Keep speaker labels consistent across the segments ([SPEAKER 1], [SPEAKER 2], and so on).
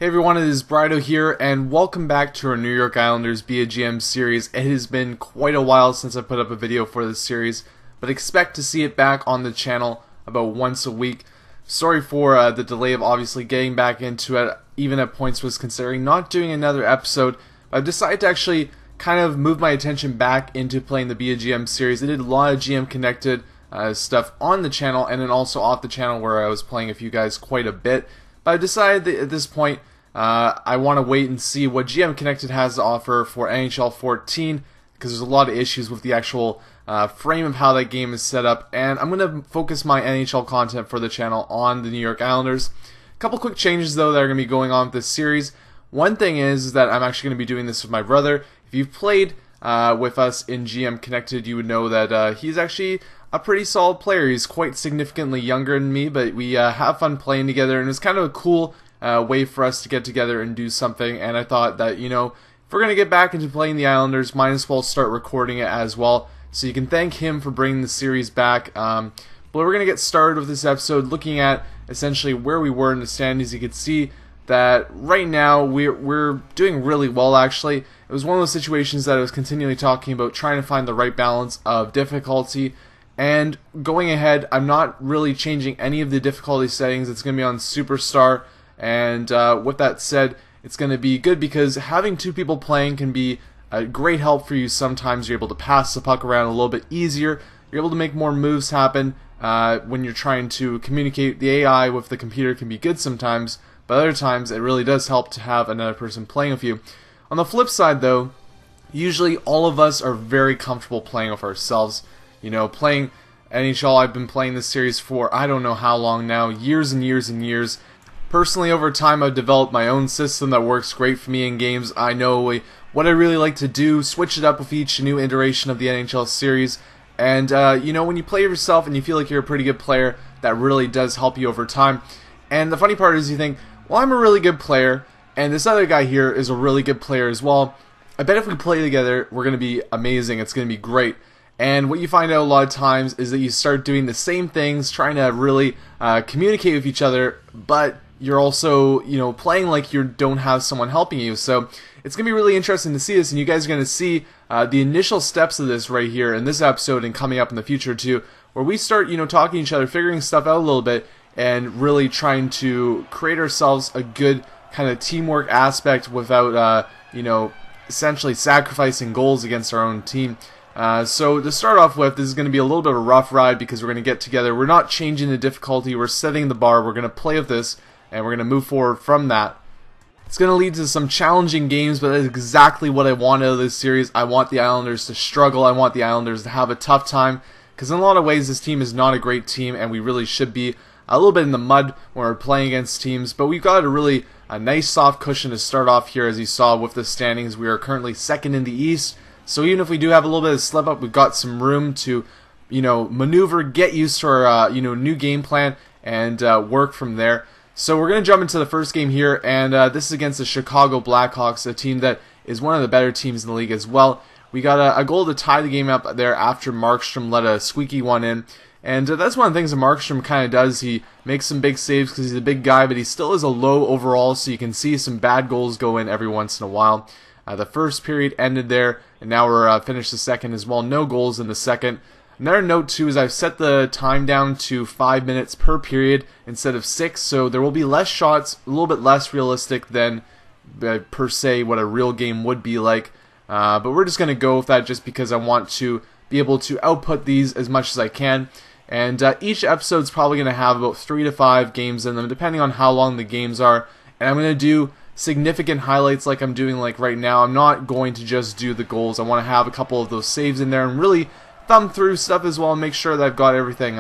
[SPEAKER 1] Hey everyone, it is Brido here, and welcome back to our New York Islanders Be A GM series. It has been quite a while since I put up a video for this series, but expect to see it back on the channel about once a week. Sorry for the delay of obviously getting back into it. Even at points was considering not doing another episode, but I've decided to actually kind of move my attention back into playing the Be A GM series. I did a lot of GM connected stuff on the channel, and then also off the channel where I was playing a few guys quite a bit. But I've decided that at this point, I want to wait and see what GM Connected has to offer for NHL 14, because there's a lot of issues with the actual frame of how that game is set up, and I'm going to focus my NHL content for the channel on the New York Islanders. A couple quick changes though that are going to be going on with this series. One thing is that I'm actually going to be doing this with my brother. If you've played with us in GM Connected, you would know that he's actually a pretty solid player. He's quite significantly younger than me, but we have fun playing together, and it's kind of a cool way for us to get together and do something. And I thought that, you know, if we're going to get back into playing the Islanders, might as well start recording it as well. So you can thank him for bringing the series back. But we're going to get started with this episode looking at essentially where we were in the standings. You can see that right now we're doing really well, actually. It was one of those situations that I was continually talking about, trying to find the right balance of difficulty. And going ahead, I'm not really changing any of the difficulty settings. It's going to be on Superstar. And with that said, it's going to be good because having two people playing can be a great help for you. Sometimes you're able to pass the puck around a little bit easier. You're able to make more moves happen when you're trying to communicate. The AI with the computer can be good sometimes, but other times it really does help to have another person playing with you. On the flip side though, usually all of us are very comfortable playing with ourselves. You know, playing NHL, I've been playing this series for I don't know how long now, years and years and years. Personally, over time, I've developed my own system that works great for me in games. I know what I really like to do, switch it up with each new iteration of the NHL series. And, you know, when you play yourself and you feel like you're a pretty good player, that really does help you over time. And the funny part is you think, well, I'm a really good player, and this other guy here is a really good player as well. I bet if we play together, we're going to be amazing. It's going to be great. And what you find out a lot of times is that you start doing the same things, trying to really communicate with each other, but you're also, you know, playing like you don't have someone helping you. So it's going to be really interesting to see this, and you guys are going to see the initial steps of this right here in this episode and coming up in the future too, where we start, you know, talking to each other, figuring stuff out a little bit, and really trying to create ourselves a good kind of teamwork aspect without, you know, essentially sacrificing goals against our own team. So to start off with, this is going to be a little bit of a rough ride because we're going to get together. We're not changing the difficulty, we're setting the bar, we're going to play with this, and we're going to move forward from that. It's going to lead to some challenging games, but that's exactly what I want out of this series. I want the Islanders to struggle. I want the Islanders to have a tough time, because in a lot of ways this team is not a great team, and we really should be a little bit in the mud when we're playing against teams. But we've got a nice soft cushion to start off here. As you saw with the standings, we are currently second in the East. So even if we do have a little bit of slip up, we've got some room to, you know, maneuver, get used to our you know, new game plan, and work from there. So we're going to jump into the first game here, and this is against the Chicago Blackhawks, a team that is one of the better teams in the league as well. We got a goal to tie the game up there after Markstrom let a squeaky one in, and that's one of the things that Markstrom kind of does. He makes some big saves because he's a big guy, but he still is a low overall, so you can see some bad goals go in every once in a while. The first period ended there, and now we're finished the second as well. No goals in the second. Another note too is I've set the time down to 5 minutes per period instead of 6, so there will be less shots, a little bit less realistic than per se what a real game would be like. But we're just going to go with that just because I want to be able to output these as much as I can. And each episode is probably going to have about 3 to 5 games in them, depending on how long the games are. And I'm going to do significant highlights like I'm doing like right now. I'm not going to just do the goals. I want to have a couple of those saves in there and really thumb through stuff as well and make sure that I've got everything.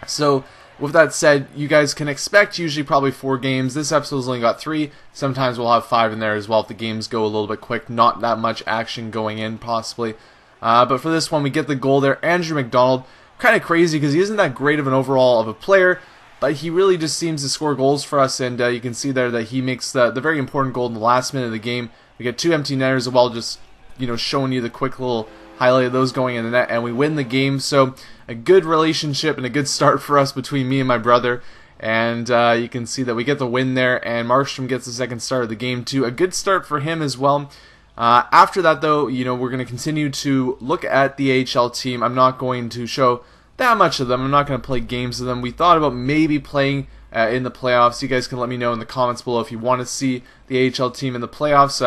[SPEAKER 1] So with that said, you guys can expect usually probably 4 games. This episode's only got 3. Sometimes we'll have 5 in there as well if the games go a little bit quick. Not that much action going in possibly. But for this one, we get the goal there. Andrew McDonald, kind of crazy because he isn't that great of an overall of a player, but he really just seems to score goals for us, and you can see there that he makes the very important goal in the last minute of the game. We get 2 empty netters as well, just, you know, showing you the quick little highlight of those going in the net, and we win the game. So a good relationship and a good start for us between me and my brother. And you can see that we get the win there, and Markstrom gets the second start of the game too. A good start for him as well. After that, though, we're going to continue to look at the AHL team. I'm not going to show that much of them. I'm not going to play games of them. We thought about maybe playing in the playoffs. You guys can let me know in the comments below if you want to see the AHL team in the playoffs.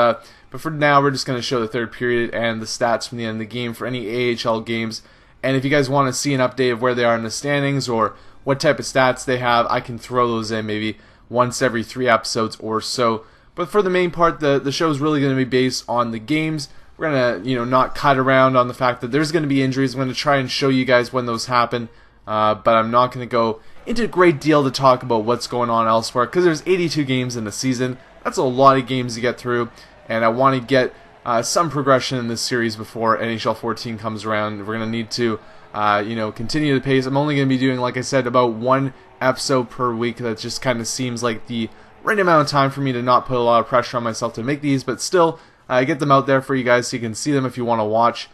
[SPEAKER 1] But for now, we're just going to show the third period and the stats from the end of the game for any AHL games. And if you guys want to see an update of where they are in the standings or what type of stats they have, I can throw those in maybe once every 3 episodes or so. But for the main part, the show is really going to be based on the games. We're going to, not cut around on the fact that there's going to be injuries. I'm going to try and show you guys when those happen. But I'm not going to go into a great deal to talk about what's going on elsewhere, because there's 82 games in the season. That's a lot of games to get through. And I want to get some progression in this series before NHL 14 comes around. We're going to need to, continue the pace. I'm only going to be doing, like I said, about 1 episode per week. That just kind of seems like the right amount of time for me to not put a lot of pressure on myself to make these, but still get them out there for you guys so you can see them if you want to watch.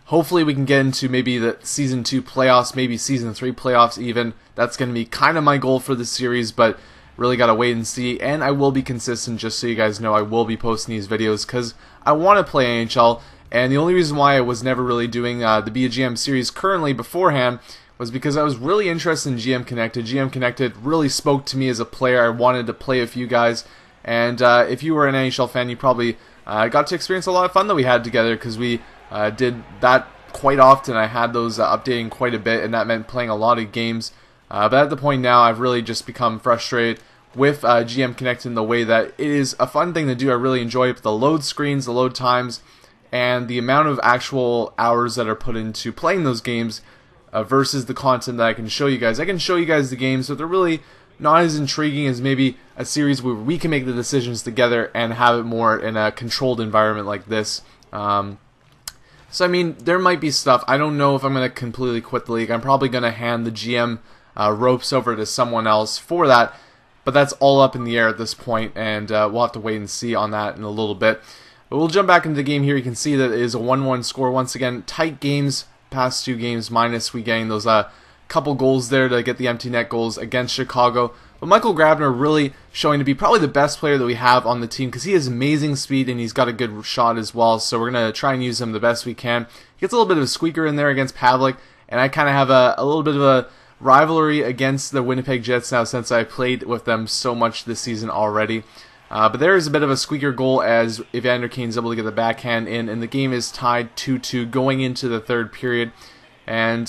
[SPEAKER 1] Hopefully we can get into maybe the Season 2 playoffs, maybe Season 3 playoffs even. That's going to be kind of my goal for this series, but really got to wait and see. And I will be consistent, just so you guys know. I will be posting these videos because I want to play NHL. And the only reason why I was never really doing the Be A GM series currently beforehand was because I was really interested in GM Connected. GM Connected really spoke to me as a player. I wanted to play a few guys. And if you were an NHL fan, you probably got to experience a lot of fun that we had together, because we did that quite often. I had those updating quite a bit, and that meant playing a lot of games. But at the point now, I've really just become frustrated with GM Connected in the way that it is a fun thing to do. I really enjoy it, but the load screens, the load times, and the amount of actual hours that are put into playing those games versus the content that I can show you guys. I can show you guys the games, but they're really not as intriguing as maybe a series where we can make the decisions together and have it more in a controlled environment like this. So, I mean, there might be stuff. I don't know if I'm going to completely quit the league. I'm probably going to hand the GM ropes over to someone else for that, but that's all up in the air at this point, and we'll have to wait and see on that in a little bit. But we'll jump back into the game here. You can see that it is a 1-1 score. Once again, tight games, past 2 games, minus we getting those couple goals there to get the empty net goals against Chicago. But Michael Grabner really showing to be probably the best player that we have on the team, because he has amazing speed and he's got a good shot as well. So we're going to try and use him the best we can. He gets a little bit of a squeaker in there against Pavlik, and I kind of have a little bit of a rivalry against the Winnipeg Jets now, since I played with them so much this season already. But there is a bit of a squeaker goal as Evander Kane's able to get the backhand in, and the game is tied 2-2 going into the third period. And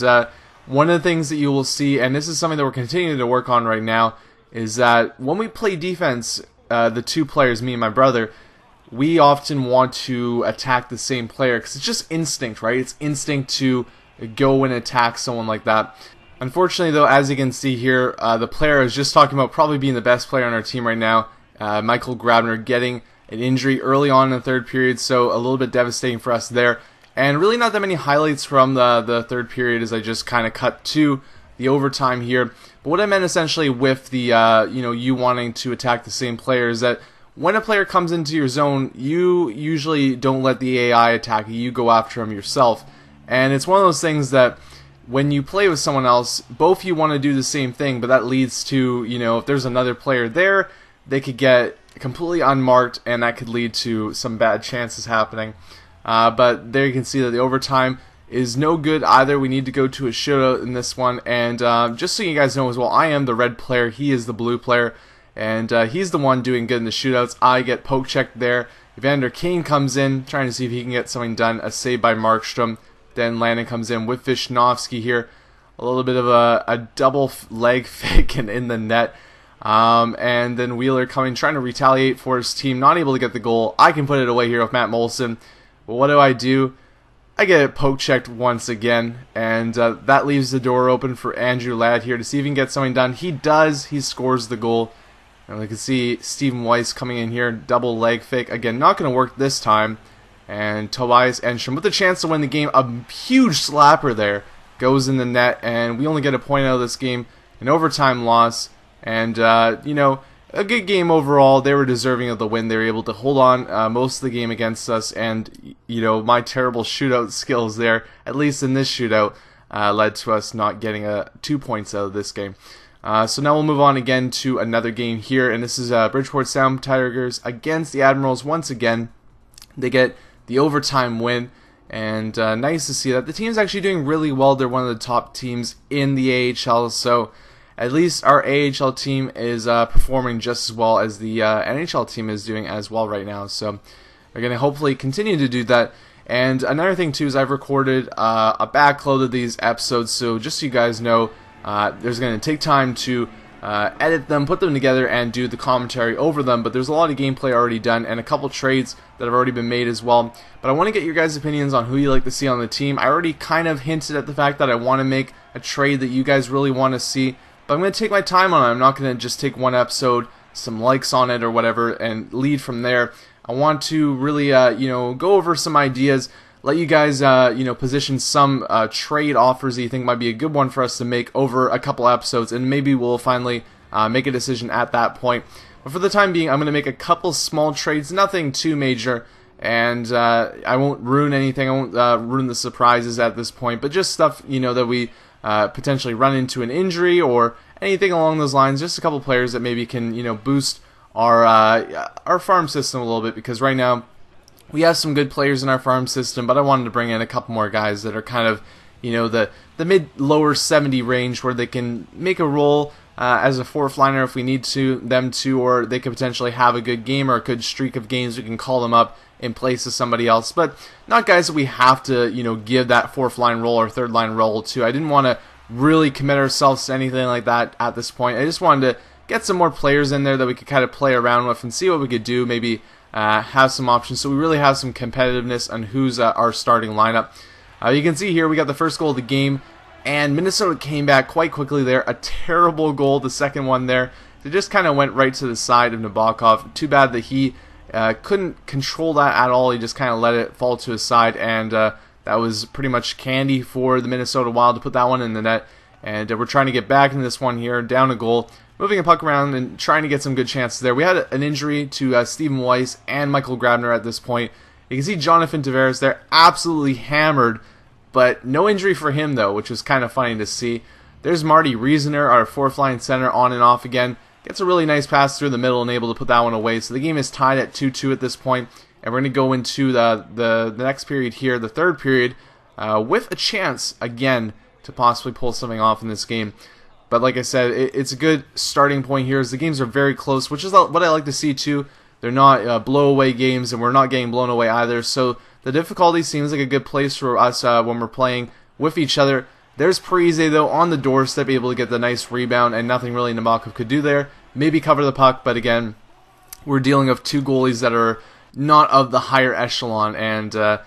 [SPEAKER 1] one of the things that you will see, and this is something that we're continuing to work on right now, is that when we play defense, the 2 players, me and my brother, we often want to attack the same player because it's just instinct, right? It's instinct to go and attack someone like that. Unfortunately, though, as you can see here, the player I was just talking about probably being the best player on our team right now, Michael Grabner, getting an injury early on in the third period, so a little bit devastating for us there. And really not that many highlights from the third period, as I just kind of cut to the overtime here. But what I meant essentially with the, you wanting to attack the same player is that when a player comes into your zone, you usually don't let the AI attack you. You go after him yourself. And it's one of those things that when you play with someone else, both you want to do the same thing, but that leads to, if there's another player there, they could get completely unmarked, and that could lead to some bad chances happening. But there you can see that the overtime is no good either. We need to go to a shootout in this one, and just so you guys know as well, I am the red player, he is the blue player, and he's the one doing good in the shootouts. I get poke checked there. Evander Kane comes in, trying to see if he can get something done. A save by Markstrom. Then Landon comes in with Visnovsky here. A little bit of a double leg fake and in the net. And then Wheeler coming, trying to retaliate for his team, not able to get the goal. I can put it away here with Matt Molson. But what do? I get it poke checked once again, and that leaves the door open for Andrew Ladd here to see if he can get something done. He does. He scores the goal. And we can see Stephen Weiss coming in here, double leg fake. Again, not going to work this time. And Tobias Enstrom with the chance to win the game. A huge slapper there goes in the net, and we only get a point out of this game. An overtime loss. And, a good game overall. They were deserving of the win. They were able to hold on most of the game against us. And, my terrible shootout skills there, at least in this shootout, led to us not getting 2 points out of this game. So now we'll move on again to another game here, and this is Bridgeport Sound Tigers against the Admirals once again. They get the overtime win, and nice to see that. The team's actually doing really well. They're one of the top teams in the AHL, so at least our AHL team is performing just as well as the NHL team is doing as well right now. So we're going to hopefully continue to do that. And another thing too is I've recorded a backload of these episodes, so just so you guys know, there's going to take time to edit them, put them together, and do the commentary over them, but there's a lot of gameplay already done and a couple trades that have already been made as well. But I want to get your guys' opinions on who you like to see on the team. I already kind of hinted at the fact that I want to make a trade that you guys really want to see, but I'm going to take my time on it. I'm not going to just take one episode, some likes on it or whatever, and lead from there. I want to really go over some ideas, let you guys position some trade offers that you think might be a good one for us to make over a couple episodes, and maybe we'll finally make a decision at that point. But for the time being, I'm going to make a couple small trades, nothing too major, and I won't ruin anything. I won't ruin the surprises at this point, but just stuff that we potentially run into an injury or anything along those lines. Just a couple players that maybe can boost our farm system a little bit, because right now we have some good players in our farm system, but I wanted to bring in a couple more guys that are kind of, the mid-lower 70 range, where they can make a role as a fourth liner if we need them to, or they could potentially have a good game or a good streak of games. We can call them up in place of somebody else, but not guys that we have to, give that fourth line role or third line role to. I didn't want to really commit ourselves to anything like that at this point. I just wanted to get some more players in there that we could kind of play around with and see what we could do, maybe have some options, so we really have some competitiveness on who's our starting lineup. You can see here we got the first goal of the game, and Minnesota came back quite quickly there. A terrible goal, the second one there. It just kind of went right to the side of Nabokov. Too bad that he couldn't control that at all. He just kind of let it fall to his side, and that was pretty much candy for the Minnesota Wild to put that one in the net. And we're trying to get back in this one here, down a goal, moving a puck around and trying to get some good chances there. We had an injury to Stephen Weiss and Michael Grabner at this point. You can see Jonathan Tavares there, absolutely hammered, but no injury for him though, which was kind of funny to see. There's Marty Riesener, our fourth line center, on and off again. Gets a really nice pass through the middle and able to put that one away. So the game is tied at 2-2 at this point, and we're going to go into the next period here, the third period, with a chance again to possibly pull something off in this game. But like I said, it's a good starting point here, as the games are very close, which is what I like to see too. They're not blow-away games, and we're not getting blown away either. So the difficulty seems like a good place for us when we're playing with each other. There's Parise, though, on the doorstep, able to get the nice rebound, and nothing really Nabokov could do there. Maybe cover the puck, but again, we're dealing with two goalies that are not of the higher echelon, and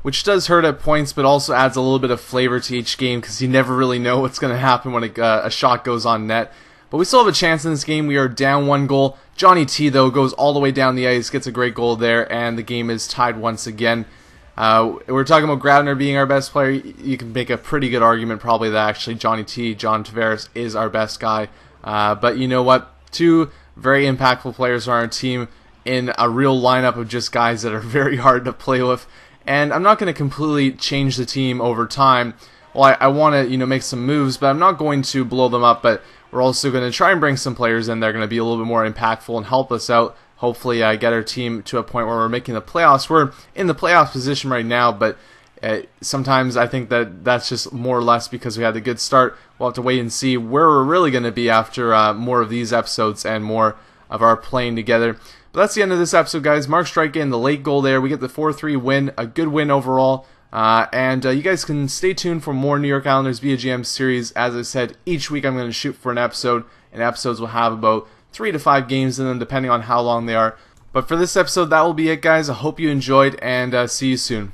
[SPEAKER 1] which does hurt at points, but also adds a little bit of flavor to each game, because you never really know what's going to happen when a shot goes on net. But we still have a chance in this game. We are down 1 goal. Johnny T, though, goes all the way down the ice, gets a great goal there, and the game is tied once again. We're talking about Grabner being our best player. You can make a pretty good argument probably that actually John Tavares, is our best guy. But you know what? Two very impactful players on our team in a real lineup of just guys that are very hard to play with. And I'm not going to completely change the team over time. Well, I want to make some moves, but I'm not going to blow them up. But we're also going to try and bring some players in that are going to be a little bit more impactful and help us out. Hopefully get our team to a point where we're making the playoffs. We're in the playoff position right now, but sometimes I think that's just more or less because we had a good start. We'll have to wait and see where we're really going to be after more of these episodes and more of our playing together. But that's the end of this episode, guys. Mark Strike in the late goal there. We get the 4-3 win, a good win overall. And you guys can stay tuned for more New York Islanders Be A GM series. As I said, each week I'm going to shoot for an episode, and episodes will have about 3 to 5 games in them, depending on how long they are. But for this episode, that will be it, guys. I hope you enjoyed, and see you soon.